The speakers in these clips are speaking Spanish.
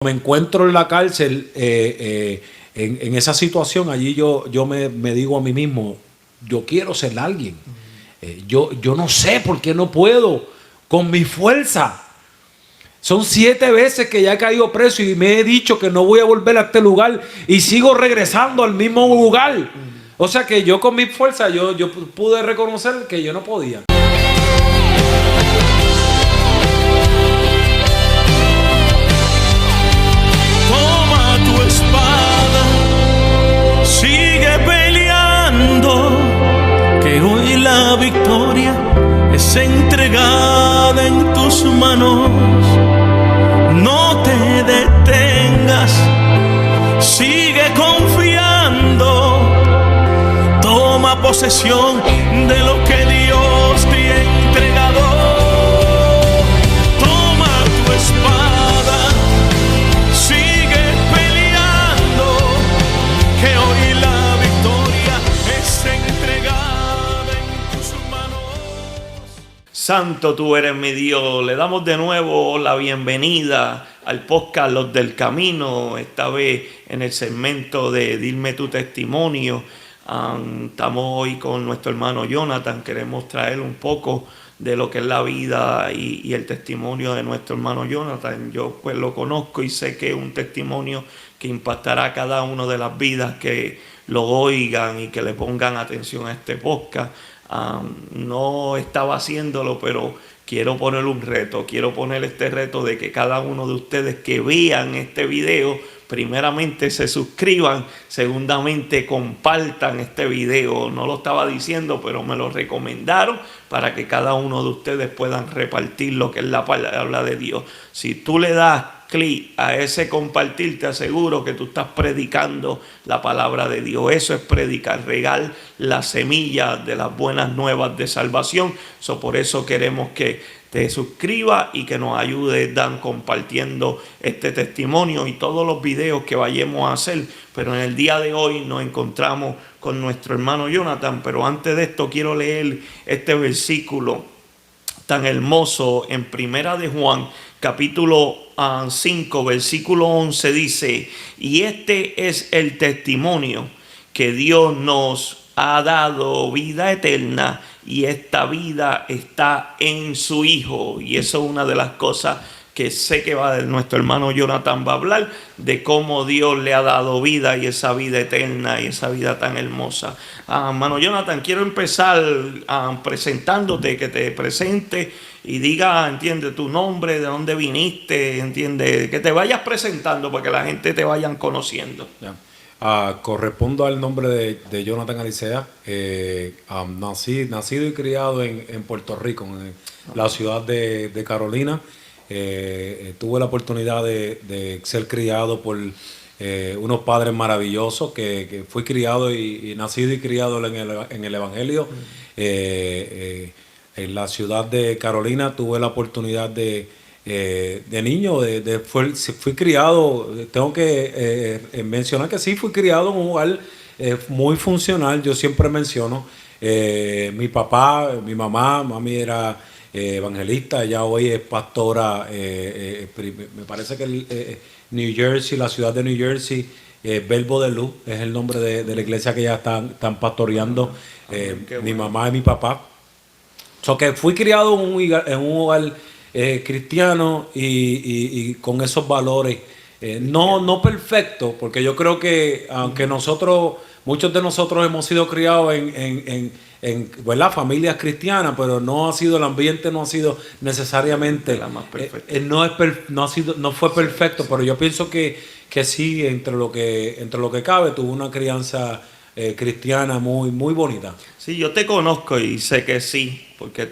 Me encuentro en la cárcel, en esa situación, allí yo me digo a mí mismo, yo quiero ser alguien. Yo no sé por qué no puedo con mi fuerza. Son 7 veces que ya he caído preso y me he dicho que no voy a volver a este lugar y sigo regresando al mismo lugar. O sea que yo con mi fuerza yo pude reconocer que yo no podía. Sigue peleando, que hoy la victoria es entregada en tus manos. No te detengas, sigue confiando. Toma posesión de lo que Dios te ha entregado. Toma tu espada, sigue peleando, que hoy la victoria es entregada en tus manos. Santo tú eres mi Dios. Le damos de nuevo la bienvenida al podcast Los del Camino, esta vez en el segmento de Dime tu testimonio. Estamos hoy con nuestro hermano Jonathan. Queremos traer un poco de lo que es la vida y el testimonio de nuestro hermano Jonathan. Yo pues lo conozco y sé que es un testimonio que impactará a cada una de las vidas que lo oigan y que le pongan atención a este podcast. No estaba haciéndolo, pero quiero poner un reto. Quiero poner este reto de que cada uno de ustedes que vean este video, primeramente se suscriban, segundamente compartan este video. No lo estaba diciendo, pero me lo recomendaron para que cada uno de ustedes puedan repartir lo que es la palabra de Dios. Si tú le das clic a ese compartir, te aseguro que tú estás predicando la palabra de Dios. Eso es predicar, regar la semilla de las buenas nuevas de salvación. Por eso queremos que te suscribas y que nos ayudes compartiendo este testimonio y todos los videos que vayamos a hacer. Pero en el día de hoy nos encontramos con nuestro hermano Jonathan. Pero antes de esto quiero leer este versículo tan hermoso en Primera de Juan, capítulo 5, versículo 11, dice: y este es el testimonio, que Dios nos ha dado vida eterna, y esta vida está en su Hijo. Y eso es una de las cosas que sé que nuestro hermano Jonathan va a hablar, de cómo Dios le ha dado vida, y esa vida eterna y esa vida tan hermosa. Hermano Jonathan, quiero empezar presentándote, que te presente y diga, entiende, tu nombre, de dónde viniste, entiende, que te vayas presentando para que la gente te vayan conociendo. Yeah. Correspondo al nombre de Jonathan Alicea. Nacido y criado en Puerto Rico, en la ciudad de Carolina. Tuve la oportunidad de ser criado por unos padres maravillosos, que fui criado y nacido y criado en el Evangelio. En la ciudad de Carolina tuve la oportunidad de niño, fui criado, tengo que mencionar que sí, fui criado en un hogar muy funcional. Yo siempre menciono, mi papá, mi mamá, mami era evangelista, ella hoy es pastora, me parece que New Jersey, la ciudad de New Jersey, Verbo de Luz es el nombre de la iglesia que ya están pastoreando, mi mamá y mi papá. Que fui criado en un hogar cristiano y con esos valores, no perfecto, porque yo creo que aunque muchos de nosotros hemos sido criados en ¿verdad? Familias cristianas, pero el ambiente no ha sido necesariamente la más perfecta. No fue perfecto, pero yo pienso que sí, entre lo que cabe, tuvo una crianza cristiana muy, muy bonita. Sí, yo te conozco y sé que sí, porque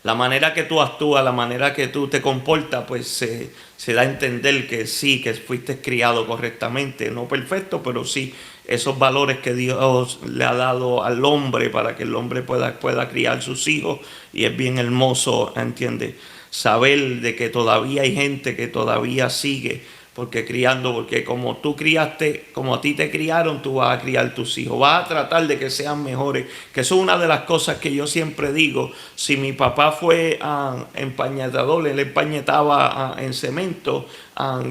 la manera que tú actúas, la manera que tú te comportas, pues se da a entender que sí, que fuiste criado correctamente, no perfecto, pero sí esos valores que Dios le ha dado al hombre para que el hombre pueda criar sus hijos. Y es bien hermoso, ¿entiendes?, saber de que todavía hay gente que todavía sigue porque como tú criaste, como a ti te criaron, tú vas a criar tus hijos, vas a tratar de que sean mejores, que eso es una de las cosas que yo siempre digo. Si mi papá fue empañetador, él empañetaba en cemento,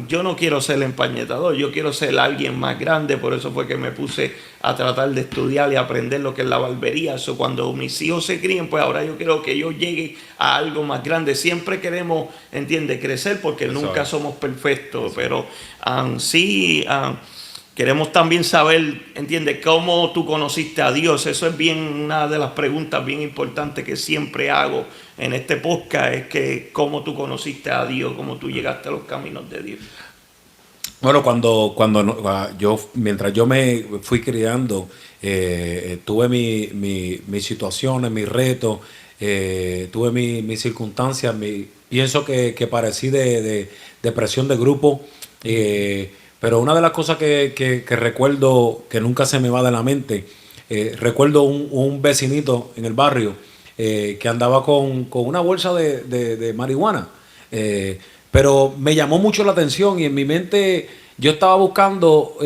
yo no quiero ser empañetador, yo quiero ser alguien más grande. Por eso fue que me puse a tratar de estudiar y aprender lo que es la barbería. Eso, cuando mis hijos se críen, pues ahora yo quiero que ellos lleguen a algo más grande. Siempre queremos, entiende, crecer, porque nunca somos perfectos, pero sí, queremos también saber, entiende, cómo tú conociste a Dios. Eso es bien una de las preguntas bien importantes que siempre hago en este podcast, es que cómo tú conociste a Dios, cómo tú llegaste a los caminos de Dios. Bueno, mientras yo me fui criando, tuve mis situaciones, mis retos, tuve mis circunstancias, pienso que parecí de presión de grupo, pero una de las cosas que recuerdo, que nunca se me va de la mente, recuerdo un vecinito en el barrio que andaba con una bolsa de marihuana, pero me llamó mucho la atención y en mi mente yo estaba buscando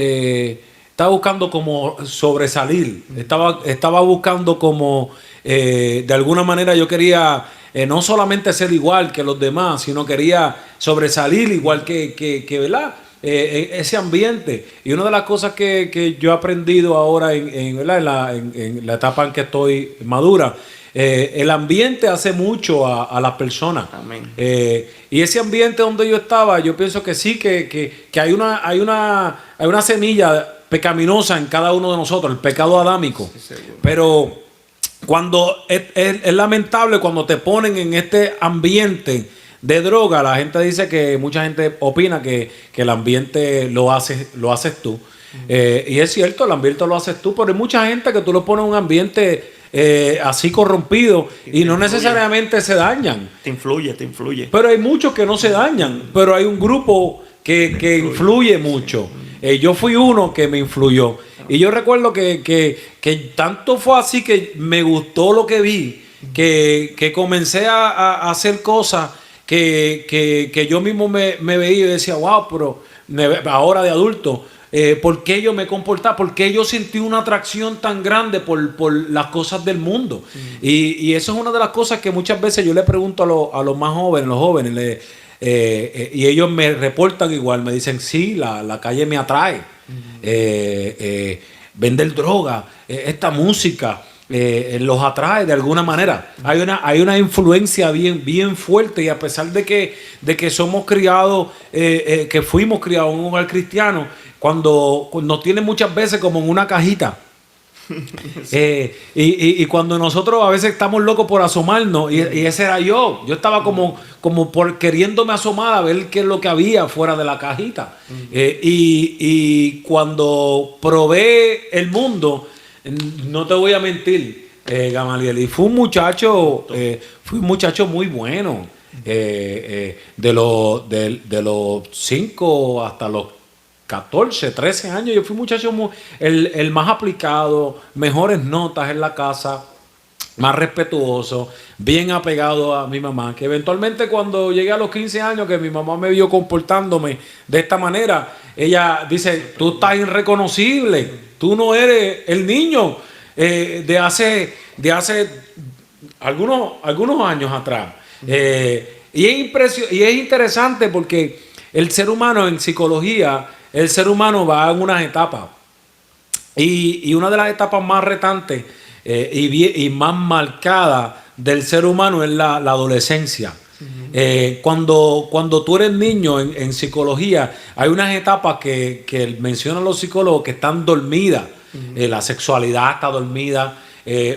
como sobresalir, estaba buscando como de alguna manera yo quería no solamente ser igual que los demás, sino quería sobresalir igual que ¿verdad? Ese ambiente. Y una de las cosas que yo he aprendido ahora en la etapa en que estoy madura, el ambiente hace mucho a las personas. Amén. Y ese ambiente donde yo estaba, yo pienso que sí, que hay una semilla pecaminosa en cada uno de nosotros, el pecado adámico. Sí, pero cuando es lamentable cuando te ponen en este ambiente de droga, la gente dice que mucha gente opina que el ambiente lo haces tú. Y es cierto, el ambiente lo haces tú, pero hay mucha gente que tú lo pones en un ambiente así corrompido y no necesariamente se dañan. Te influye. Pero hay muchos que no se dañan, pero hay un grupo que influye mucho. Yo fui uno que me influyó. Y yo recuerdo que tanto fue así que me gustó lo que vi, que comencé a hacer cosas que yo mismo me veía y decía, wow, pero ahora de adulto, ¿por qué yo me comportaba? ¿Por qué yo sentí una atracción tan grande por las cosas del mundo? Y eso es una de las cosas que muchas veces yo le pregunto a los más jóvenes, y ellos me reportan igual, me dicen, sí, la calle me atrae. Vender droga, esta música los atrae de alguna manera. Hay una influencia bien fuerte, y a pesar de que somos criados, que fuimos criados en un hogar cristiano, cuando nos tienen muchas veces como en una cajita. Y cuando nosotros a veces estamos locos por asomarnos, y ese era yo estaba como por queriéndome asomar a ver qué es lo que había fuera de la cajita. Y cuando probé el mundo, no te voy a mentir, Gamaliel, y fui un muchacho muy bueno, de los 5 hasta los 14, 13 años, yo fui muchacho el más aplicado, mejores notas en la casa, más respetuoso, bien apegado a mi mamá, que eventualmente cuando llegué a los 15 años, que mi mamá me vio comportándome de esta manera, ella dice, tú estás irreconocible, tú no eres el niño de hace algunos años atrás. Y es interesante porque el ser humano en psicología, el ser humano va en unas etapas, y una de las etapas más retantes y más marcada del ser humano es la adolescencia. Cuando tú eres niño en psicología, hay unas etapas que mencionan los psicólogos que están dormidas. La sexualidad está dormida.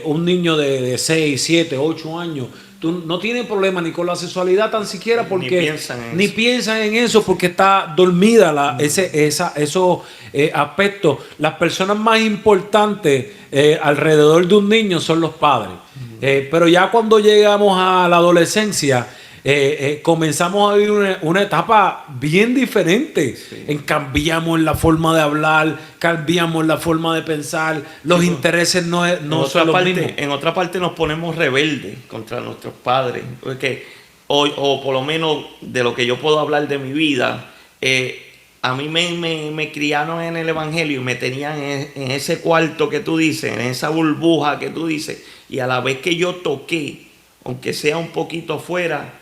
Un niño de 6, 7, 8 años, tú no tienes problema ni con la sexualidad tan siquiera, porque ni piensan en eso porque está dormida esos aspectos. Las personas más importantes alrededor de un niño son los padres. Pero ya cuando llegamos a la adolescencia, comenzamos a vivir una etapa bien diferente. Cambiamos la forma de hablar, cambiamos la forma de pensar, los intereses no son los mismos. En otra parte nos ponemos rebeldes contra nuestros padres, porque o por lo menos de lo que yo puedo hablar de mi vida, a mí me criaron en el evangelio y me tenían en ese cuarto que tú dices, en esa burbuja que tú dices, y a la vez que yo toqué, aunque sea un poquito afuera,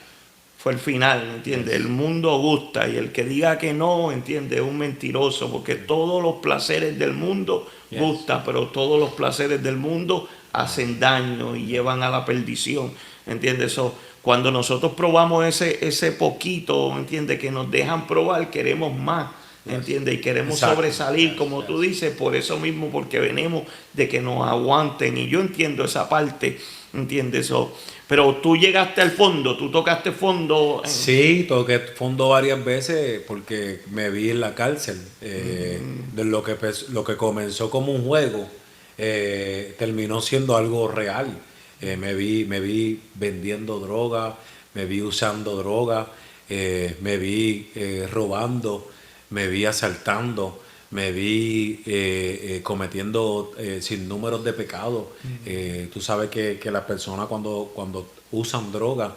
fue el final, ¿entiendes? El mundo gusta y el que diga que no, ¿entiendes? Es un mentiroso, porque todos los placeres del mundo gustan, pero todos los placeres del mundo hacen daño y llevan a la perdición, ¿entiendes? So, cuando nosotros probamos ese poquito, ¿entiendes? Que nos dejan probar, queremos más, ¿entiendes? Y queremos sobresalir, como tú dices, por eso mismo, porque venimos de que nos aguanten. Y yo entiendo esa parte, ¿entiendes? So, pero tú llegaste al fondo, tú tocaste fondo. Sí, toqué fondo varias veces porque me vi en la cárcel. De lo que comenzó como un juego, terminó siendo algo real. Me vi vendiendo droga, me vi usando droga, me vi robando, me vi asaltando, me vi cometiendo sinnúmeros de pecados. Tú sabes que las personas cuando usan droga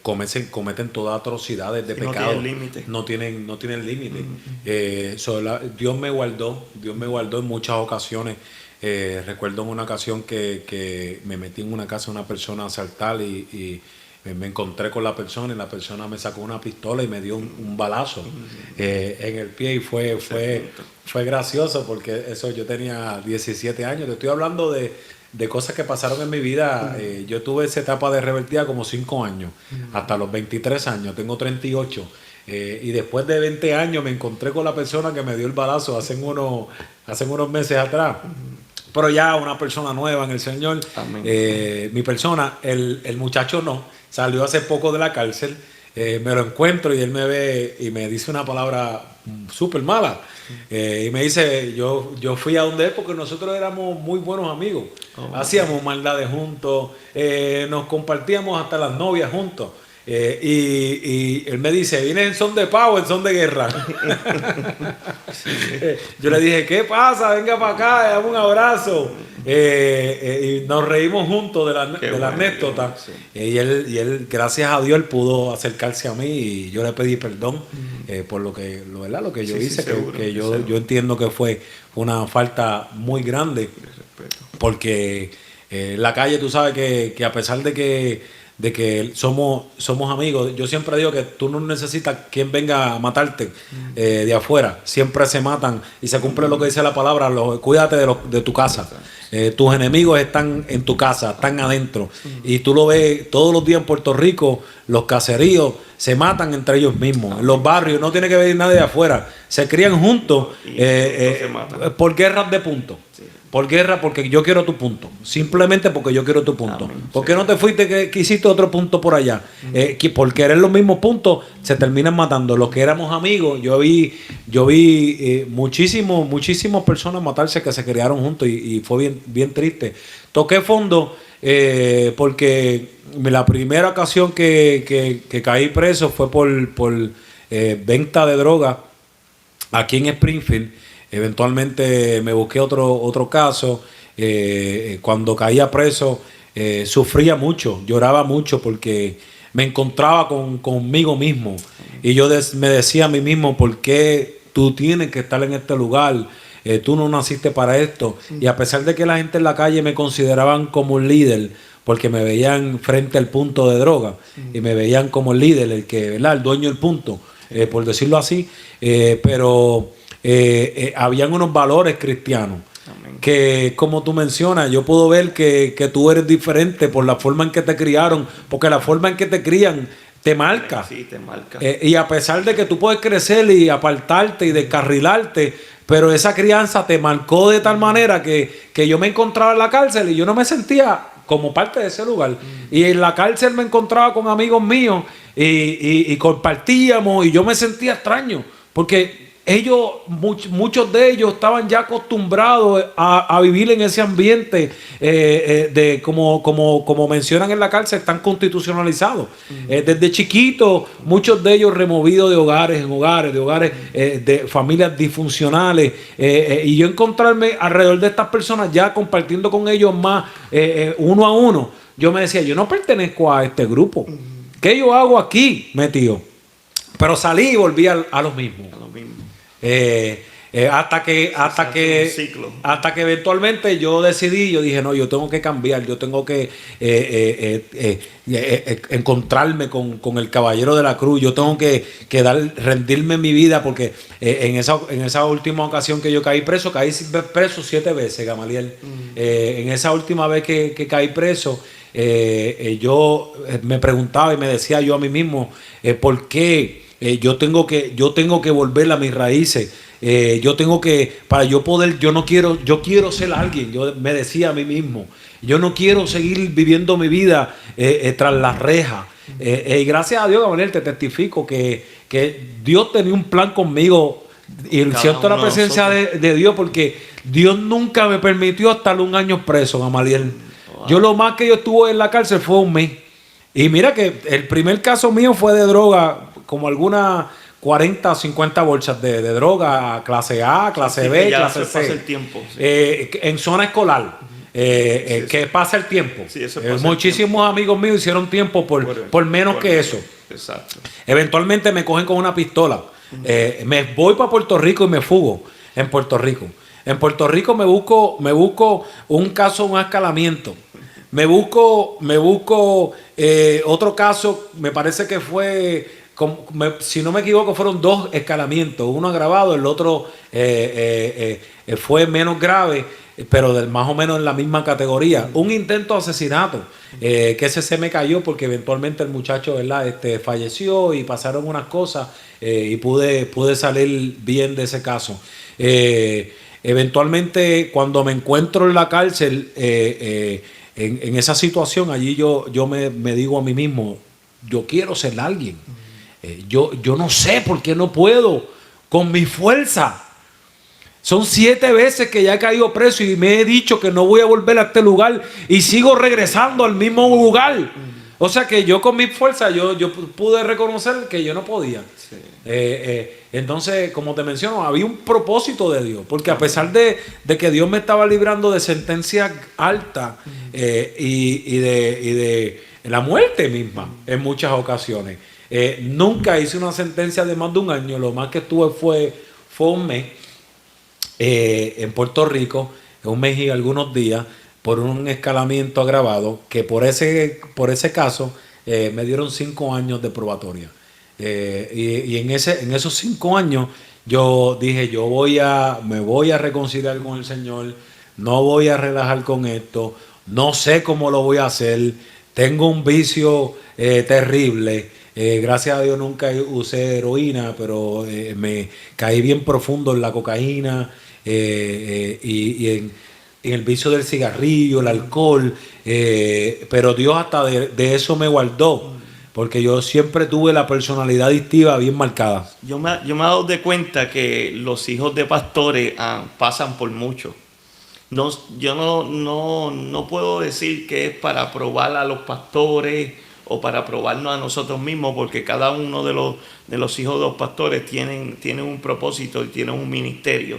cometen todas atrocidades de pecado. No tienen límite. Dios me guardó en muchas ocasiones. Recuerdo en una ocasión que me metí en una casa de una persona a asaltar y me encontré con la persona y la persona me sacó una pistola y me dio un balazo en el pie y fue gracioso porque eso yo tenía 17 años. Te estoy hablando de cosas que pasaron en mi vida. Yo tuve esa etapa de rebeldía como 5 años, hasta los 23 años, tengo 38. Y después de 20 años me encontré con la persona que me dio el balazo hace unos meses atrás. Pero ya una persona nueva en el Señor. Mi persona, el muchacho no, salió hace poco de la cárcel. Me lo encuentro y él me ve y me dice una palabra súper mala. Y me dice, yo fui a donde él porque nosotros éramos muy buenos amigos. Hacíamos maldades juntos, nos compartíamos hasta las novias juntos. Y él me dice, ¿vienes en son de paz o en son de guerra? Yo le dije, ¿qué pasa? Venga para acá, dame un abrazo. Y nos reímos juntos de la anécdota. Y él, gracias a Dios, él pudo acercarse a mí y yo le pedí perdón por lo que yo hice, que yo entiendo que fue una falta muy grande. Porque en la calle tú sabes que a pesar de que somos amigos, yo siempre digo que tú no necesitas quien venga a matarte de afuera. Siempre se matan y se cumple lo que dice la palabra. Cuídate de tu casa. Tus enemigos están en tu casa, están adentro. Y tú lo ves todos los días en Puerto Rico, los caseríos se matan entre ellos mismos. En los barrios no tiene que venir nadie de afuera. Se crían juntos por guerras de puntos. Por guerra, porque yo quiero tu punto. Simplemente porque yo quiero tu punto. ¿Por qué no te fuiste que hiciste otro punto por allá? Por querer los mismos puntos, se terminan matando. Los que éramos amigos, yo vi muchísimas personas matarse que se criaron juntos y fue bien triste. Toqué fondo porque la primera ocasión que caí preso fue por venta de droga aquí en Springfield. Eventualmente me busqué otro caso. Cuando caía preso sufría mucho, lloraba mucho porque me encontraba conmigo mismo y yo me decía a mí mismo, ¿por qué tú tienes que estar en este lugar? Tú no naciste para esto. Y a pesar de que la gente en la calle me consideraban como un líder porque me veían frente al punto de droga y me veían como el líder, el dueño del punto, por decirlo así, pero habían unos valores cristianos. Amén. Que como tú mencionas, yo puedo ver que tú eres diferente por la forma en que te criaron, porque la forma en que te crían te marca. Sí, te marca. Y a pesar de que tú puedes crecer y apartarte y descarrilarte, pero esa crianza te marcó de tal manera que yo me encontraba en la cárcel y yo no me sentía como parte de ese lugar. Y en la cárcel me encontraba con amigos míos y compartíamos y yo me sentía extraño porque muchos de ellos estaban ya acostumbrados a vivir en ese ambiente de como mencionan en la cárcel, están constitucionalizados. Desde chiquitos, muchos de ellos removidos de hogares de familias disfuncionales. Y yo encontrarme alrededor de estas personas ya compartiendo con ellos más uno a uno, yo me decía, yo no pertenezco a este grupo. ¿Qué yo hago aquí, metido? Pero salí y volví a lo mismo. Hasta que un ciclo. hasta que eventualmente yo decidí, yo dije, no, yo tengo que cambiar, yo tengo que encontrarme con el caballero de la cruz, yo tengo que rendirme mi vida, porque en esa última ocasión que yo caí preso 7 veces, Gamaliel. En esa última vez que caí preso, yo me preguntaba y me decía yo a mí mismo, ¿por qué yo tengo que volver a mis raíces? Yo tengo que, para yo poder, yo quiero ser alguien. Yo me decía a mí mismo, yo no quiero seguir viviendo mi vida tras las rejas. Y gracias a Dios, Gabriel, te testifico que Dios tenía un plan conmigo, y siento la presencia de Dios, porque Dios nunca me permitió estar 1 año preso, Gamaliel. Wow. Yo lo más que yo estuve en la cárcel fue 1 mes. Y mira que el primer caso mío fue de droga, como algunas 40 o 50 bolsas de droga, clase A, clase B, clase C. Pasa el tiempo. Sí. En zona escolar. Que pasa el tiempo. Sí, eso pasa muchísimos amigos míos hicieron tiempo por menos que eso. Exacto. Eventualmente me cogen con una pistola. Me voy para Puerto Rico y me fugo en Puerto Rico. En Puerto Rico me busco un caso, un escalamiento. Me busco otro caso, me parece que fue, si no me equivoco, fueron 2 escalamientos, uno agravado, el otro fue menos grave, pero más o menos en la misma categoría. Un intento de asesinato, que ese se me cayó porque eventualmente el muchacho, ¿verdad? Falleció y pasaron unas cosas, y pude salir bien de ese caso. Eventualmente, cuando me encuentro en la cárcel, en esa situación, allí yo me digo a mí mismo, yo quiero ser alguien. Yo no sé por qué no puedo con mi fuerza. Son 7 veces que ya he caído preso y me he dicho que no voy a volver a este lugar y sigo regresando al mismo lugar. O sea que yo con mi fuerza yo pude reconocer que yo no podía. Sí. Entonces, como te menciono, había un propósito de Dios, porque a pesar de que Dios me estaba librando de sentencias altas y de la muerte misma en muchas ocasiones, nunca hice una sentencia de más de 1 año. Lo más que estuve fue 1 mes en Puerto Rico, 1 mes y algunos días, por un escalamiento agravado, que por ese caso me dieron 5 años de probatoria. Y en esos 5 años yo dije, me voy a reconciliar con el Señor, no voy a relajar con esto, no sé cómo lo voy a hacer, tengo un vicio terrible. Gracias a Dios nunca usé heroína, pero me caí bien profundo en la cocaína y en el vicio del cigarrillo, el alcohol, pero Dios hasta de eso me guardó, porque yo siempre tuve la personalidad adictiva bien marcada. Yo me he dado de cuenta que los hijos de pastores pasan por mucho. Yo no puedo decir que es para probar a los pastores o para probarnos a nosotros mismos, porque cada uno de los hijos de los pastores tienen un propósito y tienen un ministerio.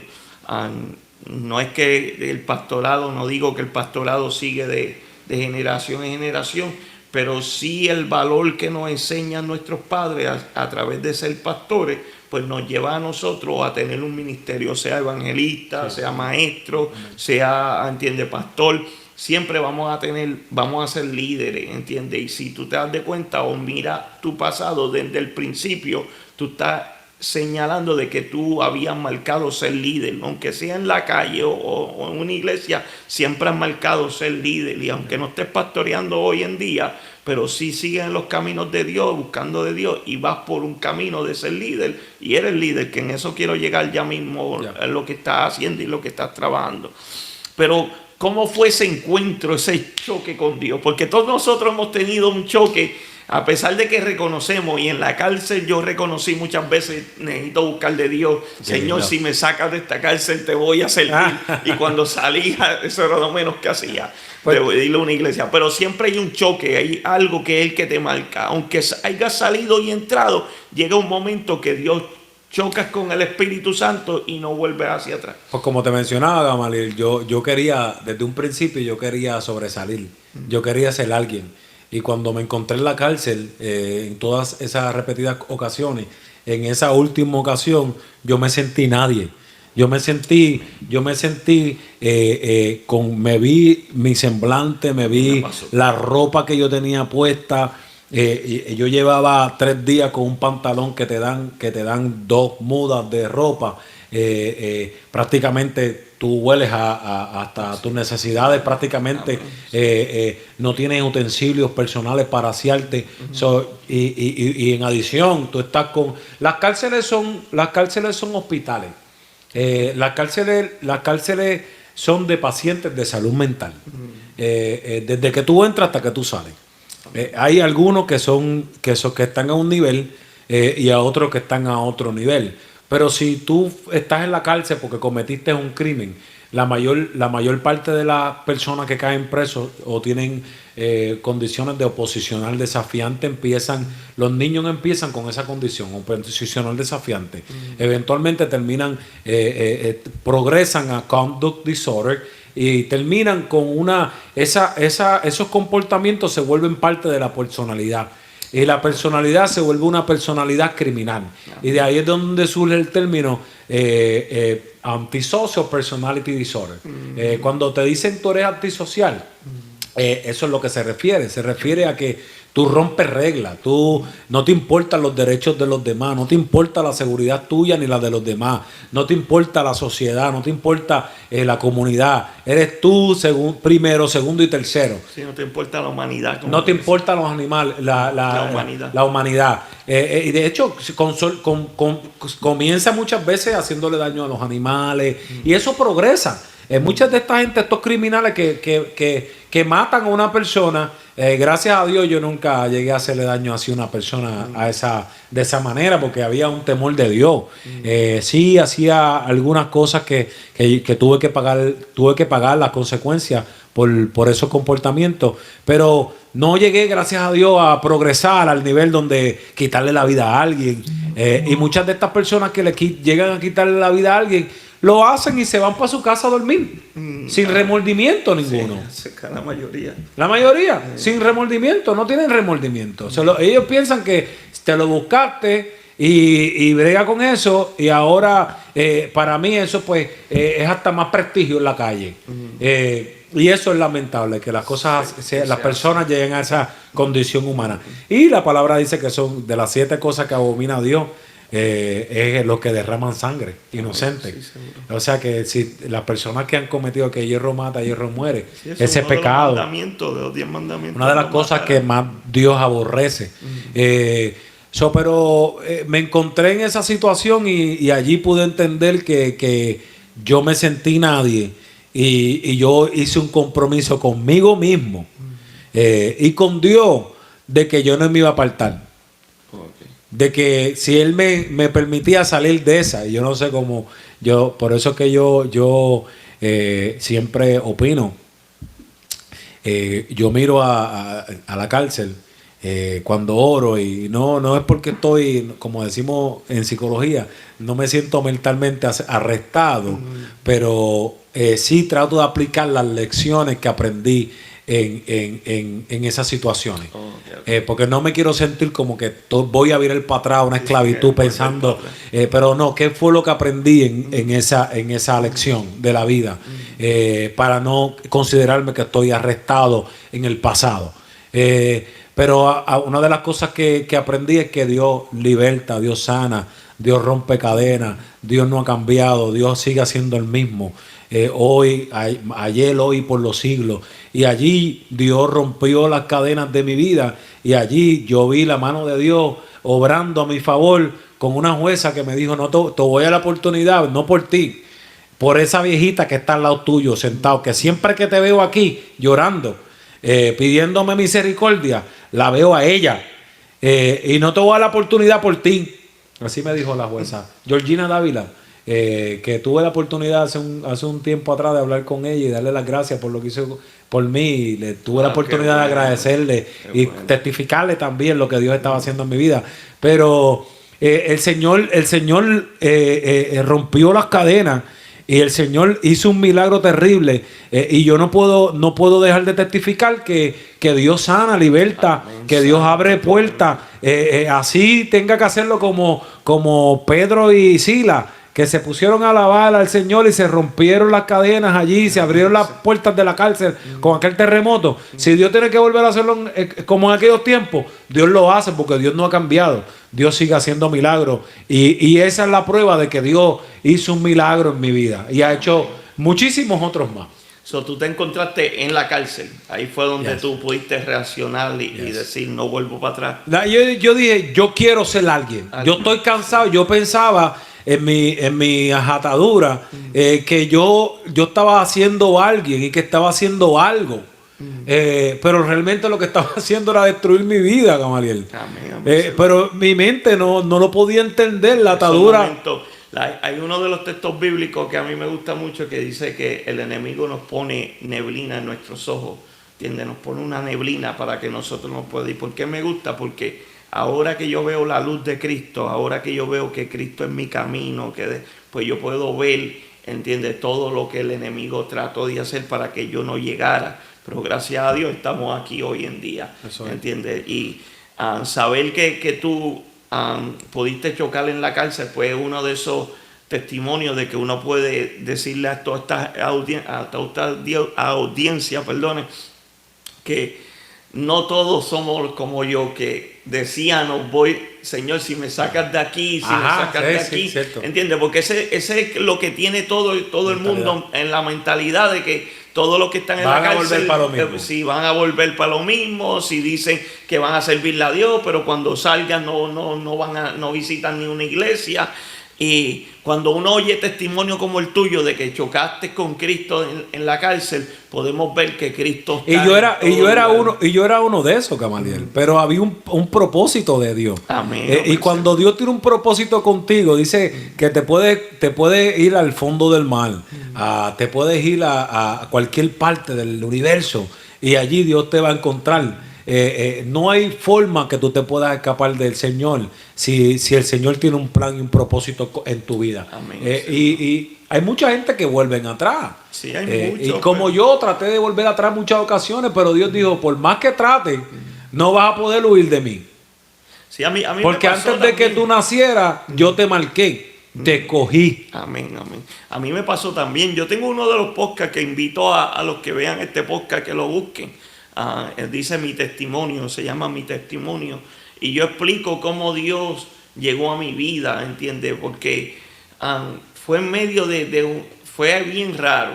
No es que el pastorado, no digo que el pastorado sigue de generación en generación, pero sí el valor que nos enseñan nuestros padres a través de ser pastores, pues nos lleva a nosotros a tener un ministerio, sea evangelista, sea maestro, sea, pastor. Siempre vamos a ser líderes, ¿entiendes? Y si tú te das de cuenta o mira tu pasado desde el principio, tú estás señalando de que tú habías marcado ser líder, aunque sea en la calle o en una iglesia, siempre has marcado ser líder, y aunque no estés pastoreando hoy en día, pero sí sigues en los caminos de Dios, buscando de Dios, y vas por un camino de ser líder, y eres líder, que en eso quiero llegar ya mismo, en lo que estás haciendo y lo que estás trabajando. Pero ¿cómo fue ese encuentro, ese choque con Dios? Porque todos nosotros hemos tenido un choque. A pesar de que reconocemos, y en la cárcel yo reconocí muchas veces, necesito buscar de Dios, Señor, si me sacas de esta cárcel te voy a servir. Y cuando salía, eso era lo menos que hacía, de ir a una iglesia. Pero siempre hay un choque, hay algo que es el que te marca. Aunque hayas salido y entrado, llega un momento que Dios chocas con el Espíritu Santo y no vuelves hacia atrás. Pues como te mencionaba, Gamaliel, yo quería, desde un principio yo quería sobresalir, yo quería ser alguien. Y cuando me encontré en la cárcel, en todas esas repetidas ocasiones, en esa última ocasión, yo me sentí nadie. Me vi mi semblante, me vi la ropa que yo tenía puesta. Yo llevaba 3 días con un pantalón que te dan 2 mudas de ropa. Prácticamente tú hueles hasta tus necesidades, prácticamente no tienes utensilios personales para asearte. Y en adición, tú estás con... Las cárceles son hospitales. Las cárceles son de pacientes de salud mental. Desde que tú entras hasta que tú sales. Hay algunos que están a un nivel y a otros que están a otro nivel. Pero si tú estás en la cárcel porque cometiste un crimen, la mayor parte de las personas que caen presos o tienen condiciones de oposicional desafiante los niños empiezan con esa condición, oposicional desafiante. Eventualmente progresan a conduct disorder y terminan con esos comportamientos se vuelven parte de la personalidad. Y la personalidad se vuelve una personalidad criminal. Y de ahí es donde surge el término antisocial personality disorder. Cuando te dicen tú eres antisocial, eso es lo que se refiere. Se refiere a que tú rompes reglas, tú no te importan los derechos de los demás, no te importa la seguridad tuya ni la de los demás, no te importa la sociedad, no te importa la comunidad. Eres tú primero, segundo y tercero. Sí, no te importa la humanidad. No te importan los animales, la humanidad. Y de hecho, comienza muchas veces haciéndole daño a los animales y eso progresa. Muchas de esta gente, estos criminales que matan a una persona, gracias a Dios yo nunca llegué a hacerle daño así a una persona de esa manera porque había un temor de Dios. Sí hacía algunas cosas que tuve que pagar las consecuencias por esos comportamientos, pero no llegué, gracias a Dios, a progresar al nivel donde quitarle la vida a alguien. Y muchas de estas personas que llegan a quitarle la vida a alguien lo hacen y se van para su casa a dormir sin remordimiento ninguno. Sí, la mayoría. La mayoría, sin remordimiento, no tienen remordimiento. Ellos piensan que te lo buscaste y brega con eso y ahora para mí eso pues es hasta más prestigio en la calle. Y eso es lamentable, que las cosas, las personas lleguen a esa condición humana. Y la palabra dice que son de las 7 cosas que abomina a Dios. Es los que derraman sangre inocente. Sí, o sea que si las personas que han cometido que hierro mata, hierro muere, sí, ese pecado, de los 10 mandamientos, una de las cosas que más Dios aborrece. Pero me encontré en esa situación y allí pude entender que yo me sentí nadie y yo hice un compromiso conmigo mismo y con Dios de que yo no me iba a apartar. De que si Él me permitía salir de esa, y yo no sé cómo, por eso es que yo siempre opino, yo miro a la cárcel cuando oro y no es porque estoy, como decimos en psicología, no me siento mentalmente arrestado, pero sí trato de aplicar las lecciones que aprendí en esas situaciones. Porque no me quiero sentir como que voy a virar para atrás una esclavitud pensando, pero no, ¿qué fue lo que aprendí en esa lección de la vida? Para no considerarme que estoy arrestado en el pasado. Pero una de las cosas que aprendí es que Dios liberta, Dios sana, Dios rompe cadenas, Dios no ha cambiado, Dios sigue siendo el mismo. Ayer, hoy, por los siglos. Y allí Dios rompió las cadenas de mi vida y allí yo vi la mano de Dios obrando a mi favor con una jueza que me dijo, no, te voy a dar la oportunidad, no por ti, por esa viejita que está al lado tuyo sentado, que siempre que te veo aquí llorando, pidiéndome misericordia, la veo a ella, y no te voy a dar la oportunidad por ti. Así me dijo la jueza Georgina Dávila, que tuve la oportunidad hace un tiempo atrás de hablar con ella y darle las gracias por lo que hizo por mí. Tuve la oportunidad de agradecerle y testificarle también lo que Dios estaba haciendo en mi vida. Pero el Señor rompió las cadenas y el Señor hizo un milagro terrible. Y yo no puedo dejar de testificar que Dios sana, liberta, que Dios abre puertas. Así tenga que hacerlo como Pedro y Sila, que se pusieron a alabar al Señor y se rompieron las cadenas allí, se abrieron las puertas de la cárcel con aquel terremoto. Si Dios tiene que volver a hacerlo como en aquellos tiempos, Dios lo hace porque Dios no ha cambiado. Dios sigue haciendo milagros y esa es la prueba de que Dios hizo un milagro en mi vida y ha hecho muchísimos otros más. So, tú te encontraste en la cárcel. Ahí fue donde tú pudiste reaccionar y decir, no vuelvo para atrás. Yo dije, yo quiero ser alguien. Yo estoy cansado. Yo pensaba en mi ajatadura que yo estaba haciendo alguien y que estaba haciendo algo. Pero realmente lo que estaba haciendo era destruir mi vida, Gamaliel. Amén. Pero mi mente no lo podía entender, la atadura. Hay uno de los textos bíblicos que a mí me gusta mucho que dice que el enemigo nos pone neblina en nuestros ojos, ¿entiendes? Nos pone una neblina para que nosotros no podamos. ¿Y por qué me gusta? Porque ahora que yo veo la luz de Cristo, ahora que yo veo que Cristo es mi camino, pues yo puedo ver, ¿entiendes? Todo lo que el enemigo trató de hacer para que yo no llegara. Pero gracias a Dios estamos aquí hoy en día, ¿entiendes? Y saber que tú pudiste chocar en la cárcel, pues uno de esos testimonios de que uno puede decirle a toda esta audiencia, que no todos somos como yo, que decían, voy, Señor, si me sacas de aquí, si me sacas de aquí, ¿entiendes? Porque ese es lo que tiene todo el mundo en la mentalidad de que todos los que están en la cárcel si van a volver para lo mismo, si dicen que van a servirle a Dios, pero cuando salgan no visitan ni una iglesia. Y cuando uno oye testimonio como el tuyo de que chocaste con Cristo en la cárcel, podemos ver que Cristo está y yo era uno de esos, Gamaliel, pero había un propósito de Dios. Amén. Y cuando Dios tiene un propósito contigo, dice que te puede ir al fondo del mar, te puedes ir a cualquier parte del universo y allí Dios te va a encontrar. No hay forma que tú te puedas escapar del Señor si el Señor tiene un plan y un propósito en tu vida. Amén. Y hay mucha gente que vuelven atrás. Sí, hay mucho, y como yo traté de volver atrás muchas ocasiones, pero Dios dijo, por más que trate, no vas a poder huir de mí. Sí, a mí porque me pasó antes de que también. tú nacieras, yo te marqué, te escogí. Amén. A mí me pasó también. Yo tengo uno de los podcasts que invito a los que vean este podcast que lo busquen. Él dice Mi Testimonio, se llama Mi Testimonio. Y yo explico cómo Dios llegó a mi vida, ¿entiendes? Porque fue en medio fue bien raro.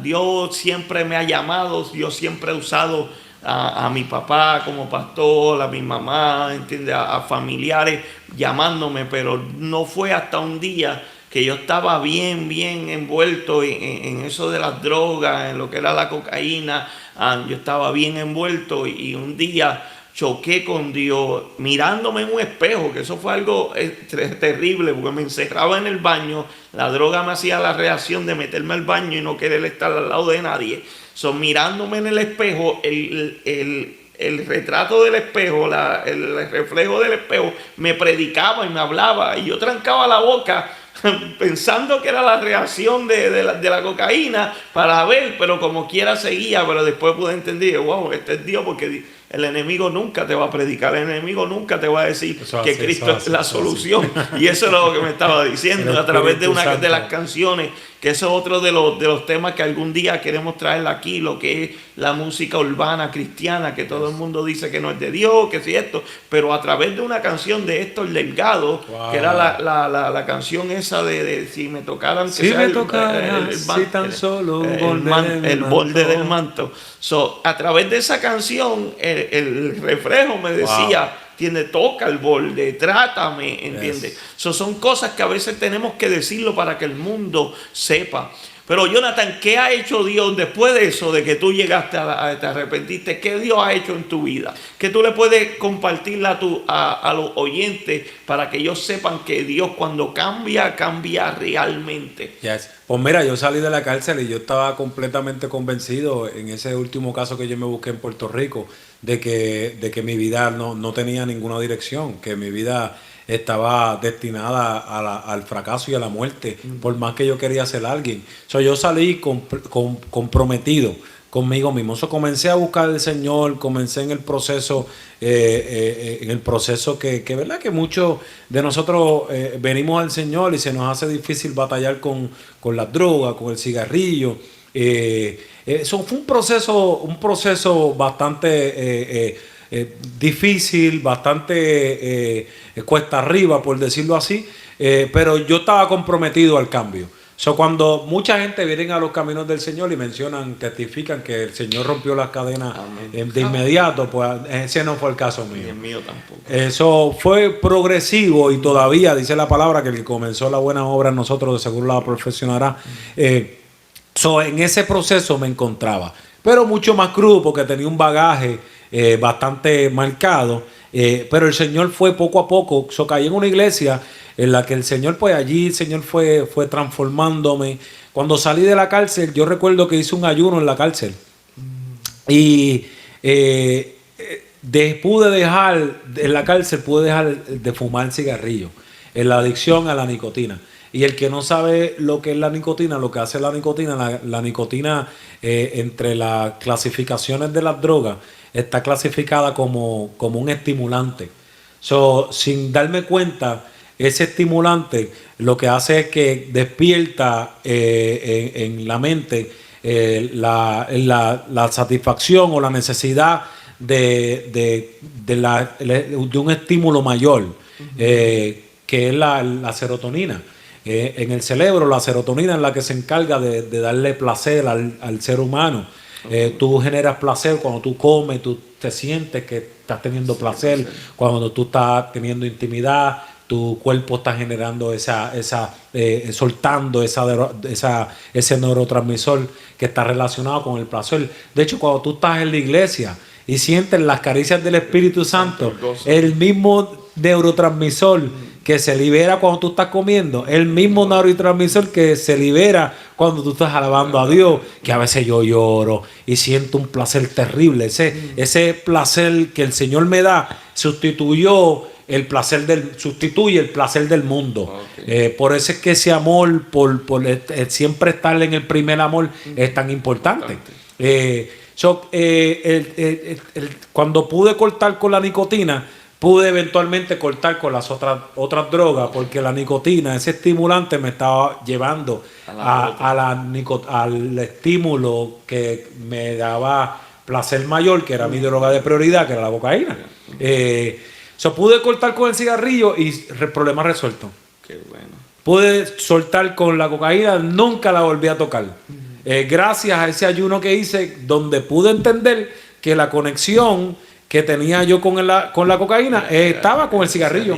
Dios siempre me ha llamado, yo siempre he usado a mi papá como pastor, a mi mamá, ¿entiendes? A familiares llamándome, pero no fue hasta un día que yo estaba bien envuelto en eso de las drogas, en lo que era la cocaína. Yo estaba bien envuelto y un día choqué con Dios mirándome en un espejo, que eso fue algo terrible, porque me encerraba en el baño, la droga me hacía la reacción de meterme al baño y no querer estar al lado de nadie. Mirándome en el espejo, el retrato del espejo, el reflejo del espejo me predicaba y me hablaba y yo trancaba la boca pensando que era la reacción de la cocaína para ver, pero como quiera seguía, pero después pude entender, wow, este es Dios, porque el enemigo nunca te va a predicar, el enemigo nunca te va a decir que Cristo es la solución. Y eso es lo que me estaba diciendo a través de una de las canciones, que eso es otro de los temas que algún día queremos traer aquí, lo que es la música urbana cristiana, que todo el mundo dice que no es de Dios, que sí esto, pero a través de una canción de Héctor Delgado, que era la canción esa de si me tocaran, que sea si tan solo el borde del manto. A través de esa canción, el reflejo me decía, ¿entiendes? Toca el borde, trátame, ¿entiendes? Son cosas que a veces tenemos que decirlo para que el mundo sepa. Pero Jonathan, ¿qué ha hecho Dios después de eso, de que tú llegaste te arrepentiste? ¿Qué Dios ha hecho en tu vida? ¿Qué tú le puedes compartir a los oyentes para que ellos sepan que Dios cuando cambia realmente? Yes. Pues mira, yo salí de la cárcel y yo estaba completamente convencido en ese último caso que yo me busqué en Puerto Rico de que mi vida no tenía ninguna dirección, que mi vida estaba destinada al fracaso y a la muerte, por más que yo quería ser alguien. Yo salí comprometido conmigo mismo. So, comencé a buscar al Señor, comencé en el proceso, ¿verdad? Que muchos de nosotros venimos al Señor y se nos hace difícil batallar con las drogas, con el cigarrillo. Eso fue un proceso bastante difícil, bastante cuesta arriba, por decirlo así, pero yo estaba comprometido al cambio. So, cuando mucha gente viene a los caminos del Señor y mencionan, testifican que el Señor rompió las cadenas de inmediato, pues ese no fue el caso mío. Ni el mío tampoco. Eso fue progresivo y todavía dice la palabra que el que comenzó la buena obra en nosotros de seguro la perfeccionará. En ese proceso me encontraba, pero mucho más crudo porque tenía un bagaje bastante marcado, pero el Señor fue poco a poco. Caí en una iglesia en la que el Señor, pues allí el Señor fue transformándome. Cuando salí de la cárcel, yo recuerdo que hice un ayuno en la cárcel y pude dejar de fumar cigarrillo, en la adicción a la nicotina. Y el que no sabe lo que es la nicotina, lo que hace la nicotina entre las clasificaciones de las drogas está clasificada como un estimulante. Sin darme cuenta, ese estimulante lo que hace es que despierta en la mente la satisfacción o la necesidad de un estímulo mayor, que es la serotonina. En el cerebro, la serotonina es la que se encarga de darle placer al ser humano. Tú generas placer cuando tú comes, tú te sientes que estás teniendo placer. Cuando tú estás teniendo intimidad, tu cuerpo está generando soltando ese neurotransmisor que está relacionado con el placer. De hecho, cuando tú estás en la iglesia y sientes las caricias del Espíritu Santo, el mismo neurotransmisor que se libera cuando tú estás comiendo, el mismo neurotransmisor que se libera cuando tú estás alabando a Dios, que a veces yo lloro y siento un placer terrible. Ese placer que el Señor me da sustituye el placer del mundo. Okay. Por eso es que ese amor, por siempre estar en el primer amor, es tan importante. Cuando pude cortar con la nicotina, pude eventualmente cortar con las otras drogas, porque la nicotina, ese estimulante, me estaba llevando al estímulo que me daba placer mayor, que era mi droga de prioridad, que era la cocaína. Pude cortar con el cigarrillo y el problema resuelto. Qué bueno. Pude soltar con la cocaína, nunca la volví a tocar. Gracias a ese ayuno que hice, donde pude entender que la conexión que tenía yo con la cocaína estaba con el cigarrillo.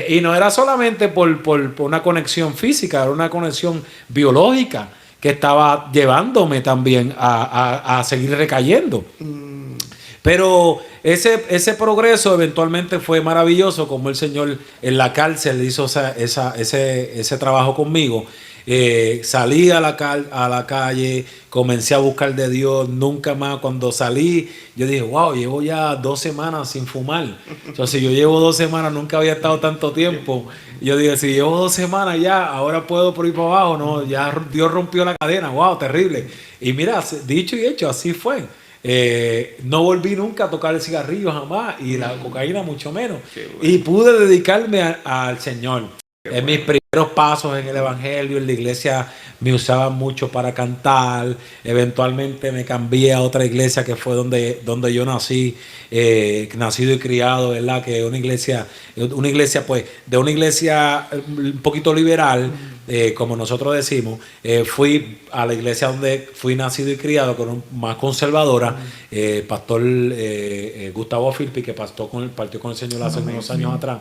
Y no era solamente por una conexión física, era una conexión biológica que estaba llevándome también a seguir recayendo. Pero ese progreso eventualmente fue maravilloso, como el Señor en la cárcel hizo ese trabajo conmigo. Salí a la calle, comencé a buscar de Dios, nunca más. Cuando salí, yo dije, wow, llevo ya 2 semanas sin fumar. Entonces, yo llevo 2 semanas, nunca había estado tanto tiempo. Yo dije, si llevo 2 semanas ya, ahora puedo por ir para abajo. No, ya Dios rompió la cadena, wow, terrible. Y mira, dicho y hecho, así fue. No volví nunca a tocar el cigarrillo jamás, y la cocaína mucho menos. Bueno. Y pude dedicarme al Señor. En mis primeros pasos en el Evangelio, en la iglesia me usaban mucho para cantar. Eventualmente me cambié a otra iglesia que fue donde yo nací, nacido y criado, ¿verdad? Que una iglesia pues, de una iglesia un poquito liberal, como nosotros decimos. Fui a la iglesia donde fui nacido y criado, más conservadora, pastor Gustavo Filpi, que partió con el Señor hace unos años atrás.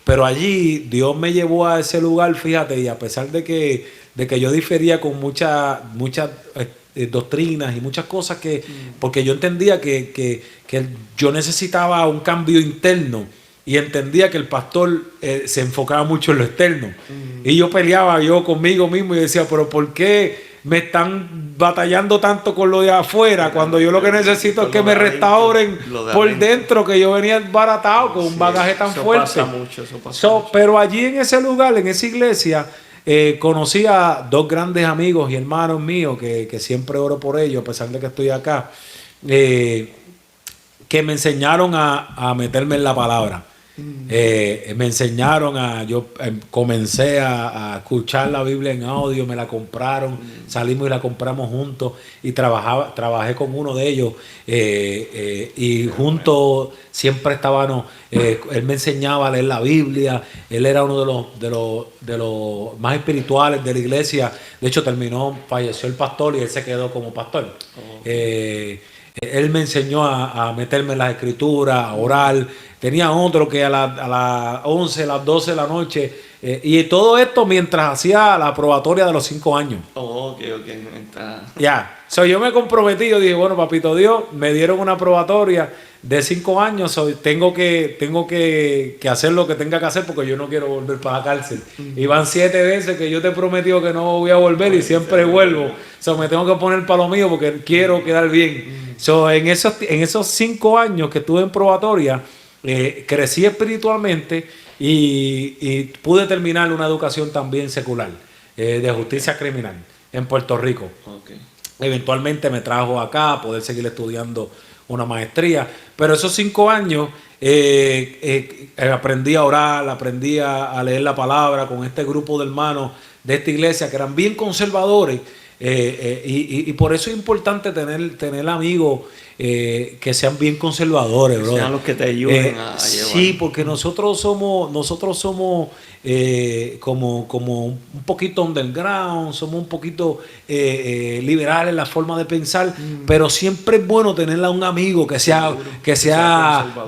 Pero allí Dios me llevó a ese lugar, fíjate, y a pesar de que yo difería con muchas doctrinas y muchas cosas, porque yo entendía que yo necesitaba un cambio interno, y entendía que el pastor se enfocaba mucho en lo externo. Y yo peleaba conmigo mismo y decía, pero ¿por qué me están batallando tanto con lo de afuera, cuando yo lo que necesito es que me restauren por dentro, que yo venía baratado con un bagaje tan fuerte? Eso pasa mucho. Pero allí en ese lugar, en esa iglesia, conocí a dos grandes amigos y hermanos míos que siempre oro por ellos, a pesar de que estoy acá, que me enseñaron a meterme en la palabra. Me enseñaron yo comencé a escuchar la Biblia en audio, me la compraron, salimos y la compramos juntos y trabajé con uno de ellos y juntos siempre estábamos, él me enseñaba a leer la Biblia, él era uno de los más espirituales de la iglesia, de hecho falleció el pastor y él se quedó como pastor. Él me enseñó a meterme en las escrituras, a orar. Tenía otro que a las 11, a las 12 de la noche. Y todo esto mientras hacía la probatoria de los 5 años. Ok. Ya. Yo me comprometí. Yo dije, bueno, papito Dios, me dieron una probatoria de 5 años. Tengo que hacer lo que tenga que hacer porque yo no quiero volver para la cárcel. Y van 7 veces que yo te he prometido que no voy a volver y siempre vuelvo. Me tengo que poner para lo mío porque quiero quedar bien. En esos 5 años que estuve en probatoria, crecí espiritualmente y pude terminar una educación también secular, de justicia criminal en Puerto Rico. Okay. Eventualmente me trajo acá a poder seguir estudiando una maestría, pero esos 5 años aprendí a orar, aprendí a leer la palabra con este grupo de hermanos de esta iglesia que eran bien conservadores. Y por eso es importante tener amigos que sean bien conservadores, que sean los que te ayuden a llevar. Sí, porque nosotros somos como un poquito underground, somos un poquito liberales en la forma de pensar, pero siempre es bueno tener a un amigo que sea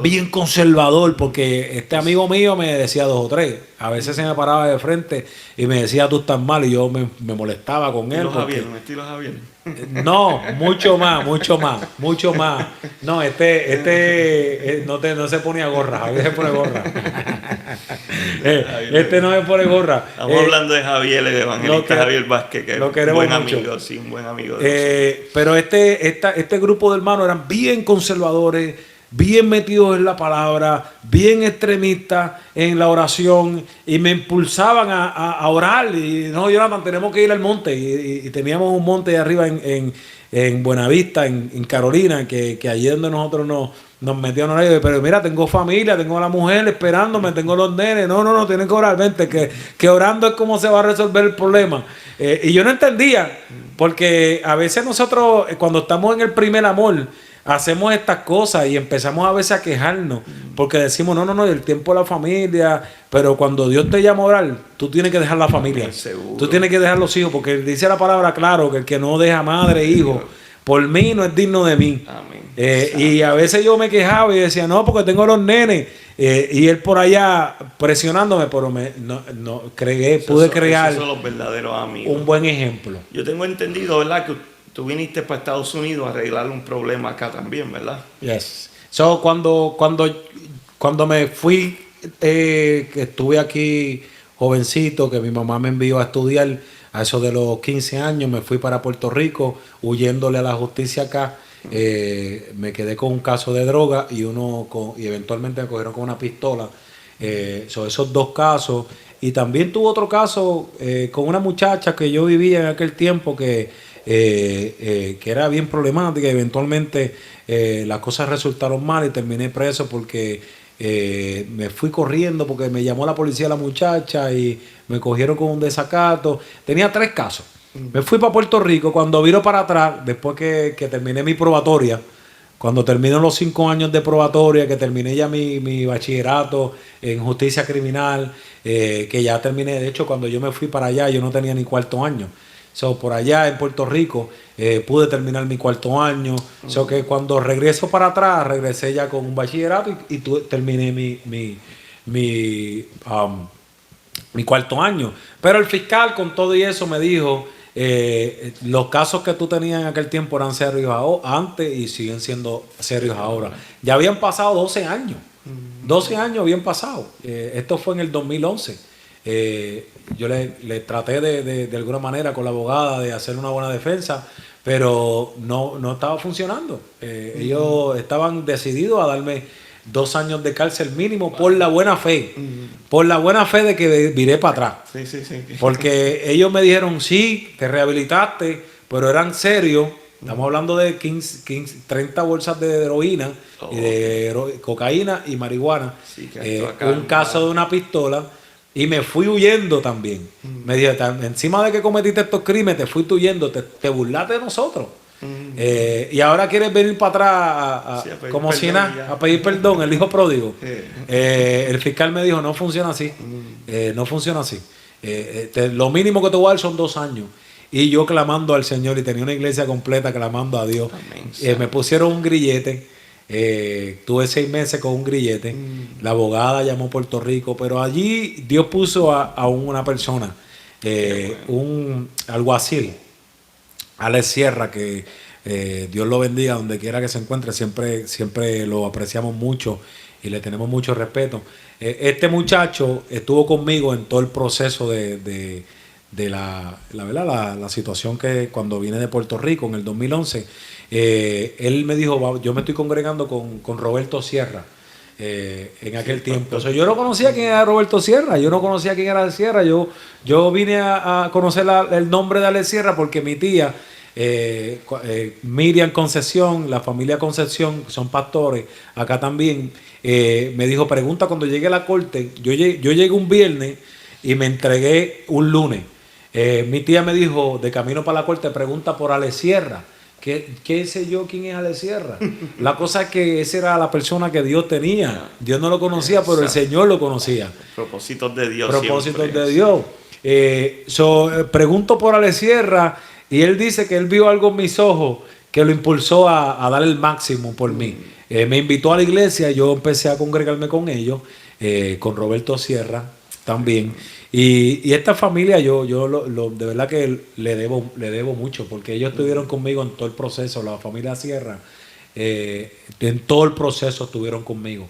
bien conservador, porque este amigo mío me decía 2 o 3. A veces se me paraba de frente y me decía tú estás mal y yo me molestaba con él. Estilo Javier. No, mucho más. No, no se ponía gorra, Javier se pone gorra. Este no se pone gorra. Estamos hablando de Javier, el evangelista Javier Vázquez, que lo es queremos un buen mucho. amigo, sí, un buen amigo. Pero este grupo de hermanos eran bien conservadores, bien metidos en la palabra, bien extremistas en la oración y me impulsaban a orar y no, Jonathan, tenemos que ir al monte y teníamos un monte de arriba en Buenavista, en Carolina, que allí donde nosotros nos metían a orar. Pero mira, tengo familia, tengo a la mujer esperándome, tengo los nenes, no, tienen que orar, vente, que orando es como se va a resolver el problema. Y yo no entendía, porque a veces nosotros cuando estamos en el primer amor hacemos estas cosas y empezamos a veces a quejarnos porque decimos no, el tiempo de la familia, pero cuando Dios te llama a orar, tú tienes que dejar la familia, tú tienes que dejar los hijos, porque dice la palabra claro que el que no deja madre e hijo por mí no es digno de mí. Amén. Y a veces yo me quejaba y decía no, porque tengo los nenes, y él por allá presionándome, pero pude crear esos son los verdaderos amigos. Un buen ejemplo. Yo tengo entendido, ¿verdad?, que tú viniste para Estados Unidos a arreglar un problema acá también, ¿verdad? Yes. Cuando me fui, que estuve aquí jovencito, que mi mamá me envió a estudiar, a eso de los 15 años, me fui para Puerto Rico, huyéndole a la justicia acá. Me quedé con un caso de droga y eventualmente me cogieron con una pistola. Esos 2 casos. Y también tuve otro caso con una muchacha que yo vivía en aquel tiempo que era bien problemática y eventualmente las cosas resultaron mal y terminé preso porque me fui corriendo porque me llamó la policía la muchacha y me cogieron con un desacato. Tenía 3 casos. Me fui para Puerto Rico. Cuando viro para atrás, después que terminé mi probatoria, cuando termino los 5 años de probatoria, que terminé ya mi bachillerato en justicia criminal, que ya terminé, de hecho cuando yo me fui para allá yo no tenía ni 4º año. Por allá en Puerto Rico pude terminar mi 4º año. Que cuando regreso para atrás, regresé ya con un bachillerato y terminé mi 4º año. Pero el fiscal con todo y eso me dijo, los casos que tú tenías en aquel tiempo eran serios antes y siguen siendo serios ahora. Ya habían pasado 12 años. 12 años habían pasado. Esto fue en el 2011. Yo le traté de alguna manera con la abogada de hacer una buena defensa, pero no estaba funcionando. Ellos estaban decididos a darme 2 años de cárcel mínimo por la buena fe. Por la buena fe de que viré para atrás. Sí. Porque ellos me dijeron, sí, te rehabilitaste, pero eran serios. Estamos hablando de 30 bolsas de heroína, y de cocaína y marihuana. Sí, que esto acá un caso de una pistola. Y me fui huyendo también. Me dijeron, encima de que cometiste estos crímenes, te fuiste huyendo, te burlaste de nosotros. Y ahora quieres venir para atrás Sí, como si nada, a pedir perdón, el hijo pródigo. El fiscal me dijo, no funciona así. No funciona así. Lo mínimo que te voy a dar son 2 años. Y yo clamando al Señor, y tenía una iglesia completa clamando a Dios. Me pusieron un grillete. Tuve 6 meses con un grillete. La abogada llamó a Puerto Rico, pero allí Dios puso a una persona, un alguacil, Alex Sierra, que Dios lo bendiga donde quiera que se encuentre. Siempre lo apreciamos mucho y le tenemos mucho respeto. Este muchacho estuvo conmigo en todo el proceso de la situación que cuando vine de Puerto Rico en el 2011. Él me dijo, yo me estoy congregando con Roberto Sierra en aquel tiempo. O sea, yo no conocía quién era Roberto Sierra, yo no conocía quién era Alex Sierra. Yo vine a conocer el nombre de Alex Sierra porque mi tía, Miriam Concepción, la familia Concepción, son pastores, acá también, me dijo, pregunta cuando llegue a la corte. Yo llegué un viernes y me entregué un lunes. Mi tía me dijo, de camino para la corte, pregunta por Alex Sierra. ¿Qué sé yo quién es Alex Sierra? La cosa es que esa era la persona que Dios tenía. Dios no lo conocía, pero el Señor lo conocía. Propósitos de Dios. Propósitos siempre. de Dios. Pregunto por Alex Sierra y él dice que él vio algo en mis ojos que lo impulsó a dar el máximo por mí. Me invitó a la iglesia, yo empecé a congregarme con ellos, con Roberto Sierra también. Y esta familia yo de verdad que le debo mucho, porque ellos estuvieron conmigo en todo el proceso. La familia Sierra, en todo el proceso estuvieron conmigo.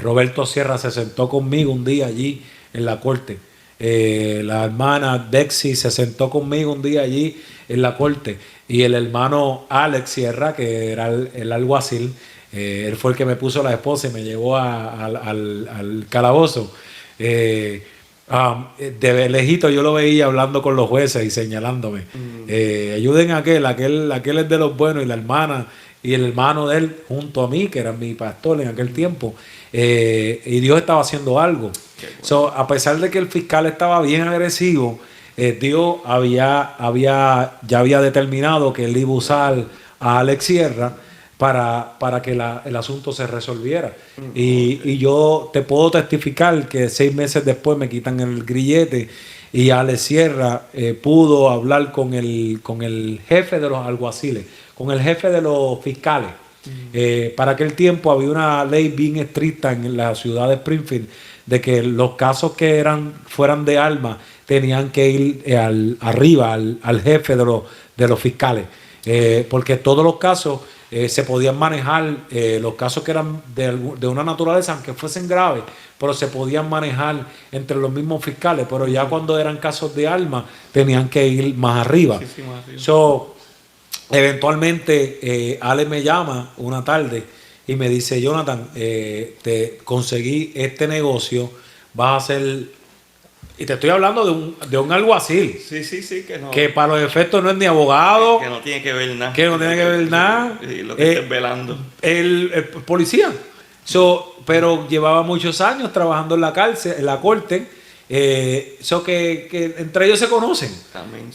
Roberto Sierra se sentó conmigo un día allí en la corte. La hermana Dexy se sentó conmigo un día allí en la corte. Y el hermano Alex Sierra, que era el alguacil, él fue el que me puso la esposa y me llevó al calabozo. De lejito yo lo veía hablando con los jueces y señalándome. Ayuden a aquel es de los buenos, y la hermana y el hermano de él junto a mí, que era mi pastor en aquel tiempo. Y Dios estaba haciendo algo. So, a pesar de que el fiscal estaba bien agresivo, Dios ya había determinado que él iba a usar a Alex Sierra para que el asunto se resolviera. Y yo te puedo testificar que 6 meses después me quitan el grillete y Alex Sierra pudo hablar con el jefe de los alguaciles, con el jefe de los fiscales. Para aquel tiempo había una ley bien estricta en la ciudad de Springfield de que los casos que fueran de armas tenían que ir arriba al jefe de los fiscales, porque todos los casos se podían manejar, los casos que eran de una naturaleza, aunque fuesen graves, pero se podían manejar entre los mismos fiscales. Pero ya cuando eran casos de armas tenían que ir más arriba. Sí, más arriba. So, eventualmente Ale me llama una tarde y me dice, Jonathan, te conseguí este negocio, vas a hacer... Y te estoy hablando de un alguacil. Sí, que no. Que para los efectos no es ni abogado. Que no tiene que ver nada. Que no tiene que ver nada. Y lo que estés velando. El policía. Pero llevaba muchos años trabajando en la cárcel, en la corte. Que entre ellos se conocen. Amén.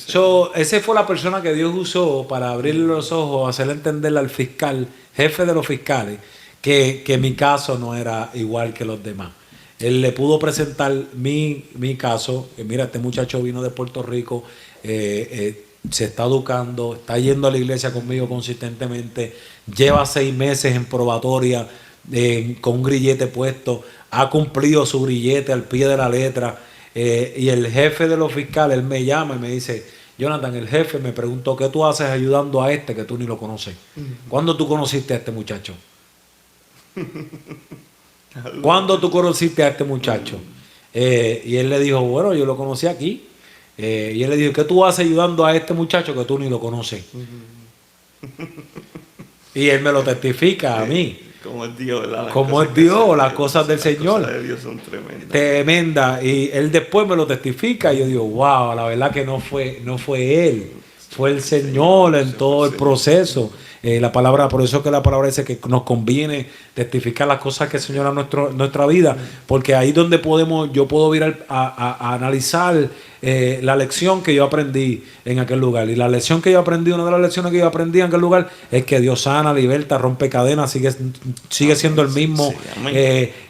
Esa fue la persona que Dios usó para abrirle los ojos, hacerle entenderle al fiscal, jefe de los fiscales, que mi caso no era igual que los demás. Él le pudo presentar mi caso. Mira, este muchacho vino de Puerto Rico, se está educando, está yendo a la iglesia conmigo consistentemente, lleva 6 meses en probatoria con un grillete puesto, ha cumplido su grillete al pie de la letra. Y el jefe de los fiscales, él me llama y me dice, Jonathan, el jefe me preguntó, ¿qué tú haces ayudando a este que tú ni lo conoces? ¿Cuándo tú conociste a este muchacho? ¿Cuándo tú conociste a este muchacho? Y él le dijo, bueno, yo lo conocí aquí. Y él le dijo, ¿qué tú haces ayudando a este muchacho que tú ni lo conoces? Y él me lo testifica a mí. Como es Dios, ¿verdad? Como es Dios, las cosas del Señor. Las cosas de Dios son tremendas. Tremenda. Y él después me lo testifica y yo digo, wow, la verdad que no fue él, fue el Señor en todo el proceso. La palabra, por eso que la palabra dice que nos conviene testificar las cosas que el Señor a nuestra vida, porque ahí donde yo puedo ir a analizar la lección que yo aprendí en aquel lugar. Y la lección que yo aprendí, una de las lecciones que yo aprendí en aquel lugar es que Dios sana, liberta, rompe cadenas, sigue siendo el mismo.